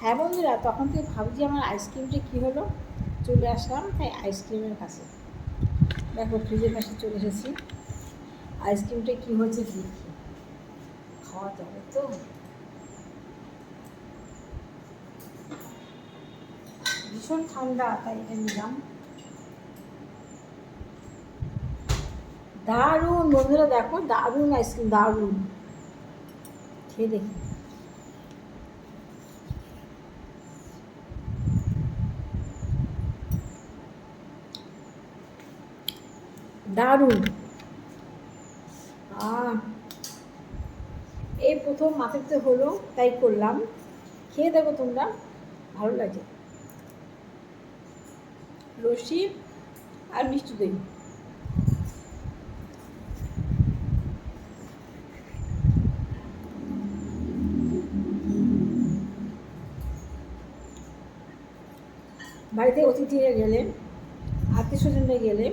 হ্যাঁ বন্ধুরা, তখন থেকে ভাবছি আমার আইসক্রিমটা কী হলো। চলে আসলাম তাই আইসক্রিমের কাছে। দেখো ফ্রিজের কাছে চলে এসেছি। আইসক্রিমটা কী হচ্ছে দেখি, খাওয়া যাবে তো। ভীষণ ঠান্ডা তাই এটা নিলাম। দারুণ বন্ধুরা, দেখো দারুণ আইসক্রিম, দারুণ। খেয়ে দেখি। দারুণ। এই প্রথম মাথাতে হলো তাই করলাম। খেয়ে দেখো তোমরা, ভালো লাগে। লস্যি আর মিষ্টি দই। বাড়িতে অতিথিরা গেলে, আত্মীয় স্বজনরা গেলে,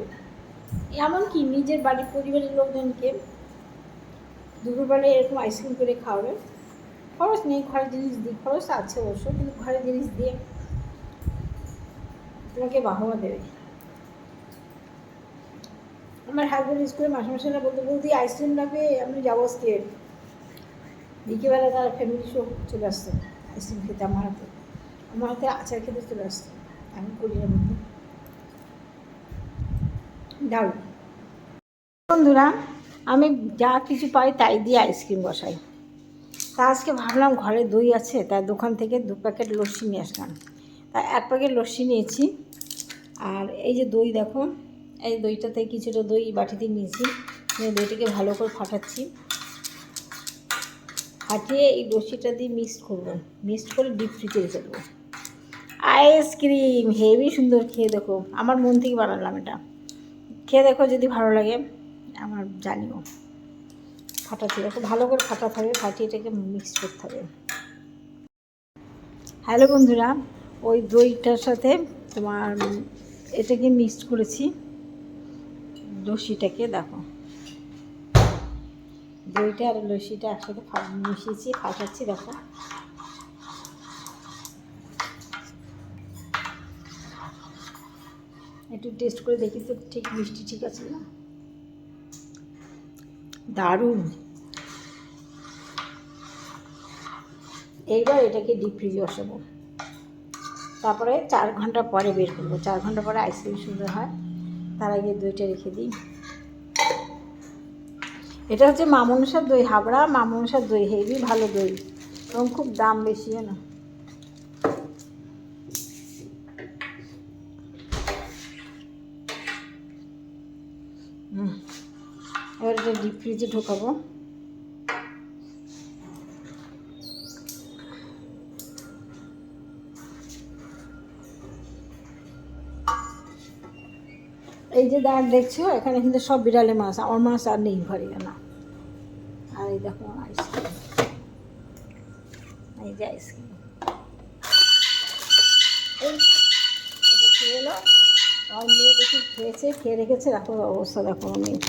এমনকি নিজের বাড়ির পরিবারের লোকজনকে দুপুরবেলায় এরকম আইসক্রিম করে খাওয়াবে। খরচ নেই, ঘরের জিনিস দিয়ে, খরচ আছে অবশ্য, কিন্তু ঘরের জিনিস দিয়ে তোমাকে বাহবা দেবে। আমার হাজব্যান্ড স্কুলে মাস্টারমশাইরা বলতে বলতে আইসক্রিম লাগবে, আমি যাবো আজকে। বিকেলবেলা তারা ফ্যামিলি সহ চলে আসতো আইসক্রিম খেতে আমার হাতে আচার খেতে চলে আসতো। আমি করি না বন্ধু। দারুণ বন্ধুরা, আমি যা কিছু পাই তাই দিয়ে আইসক্রিম বসাই। তা আজকে ভাবলাম ঘরে দই আছে, তাই দোকান থেকে 2 প্যাকেট লস্যি নিয়ে আসলাম। তাই 1 প্যাকেট লস্যি নিয়েছি। আর এই যে দই দেখো, এই দইটাতে কিছুটা দই বাটিতে নিয়েছি। দইটাকে ভালো করে ফাটাচ্ছি। ফাটিয়ে এই লস্যিটা দিয়ে মিক্সড করে ডিপ ফ্রিজে রেখে দেবো। আইসক্রিম হেভি সুন্দর, খেয়ে দেখো। আমার মন থেকে বানালাম এটা। খেয়ে দেখো, যদি ভালো লাগে আমার জানিও। ফাটাতে দেখো, ভালো করে ফাটাতে হবে, ফাটিয়ে এটাকে মিক্স করতে হবে। হ্যালো বন্ধুরা, ওই দইটার সাথে তোমার এটাকে মিক্সড করেছি, লস্যিটাকে দেখো। দইটা আর লস্যিটা একসাথে মিশিয়েছি, ফাটাচ্ছি দেখো। একটু টেস্ট করে দেখি তো ঠিক মিষ্টি ঠিক আছে না। দারুণ। এইবার এটাকে ডিপ ফ্রিজে বসাবো, তারপরে 4 ঘন্টা পরে বের করবো। 4 ঘন্টা পরে আইসক্রিম সুন্দর হয়। তার আগে দইটা রেখে দিই। এটা হচ্ছে মা মনসার দই, হাবড়া মা মনসার দই, হেভি ভালো দই এবং খুব দাম বেশি না। এবার এটা ডিপ ফ্রিজে ঢোকাবো। এই যে দাঁড় দেখছো, এখানে কিন্তু সব বিড়ালে মাছ, আমার মাছ আর নেই ঘরে না। আর এই দেখো আইসক্রিম, এই যে আইসক্রিম, এই এটা খেয়ে এলো। আমার মেয়ে দেখি খেয়েছে, খেয়ে রেখেছে, দেখো অবস্থা দেখো মেয়ে।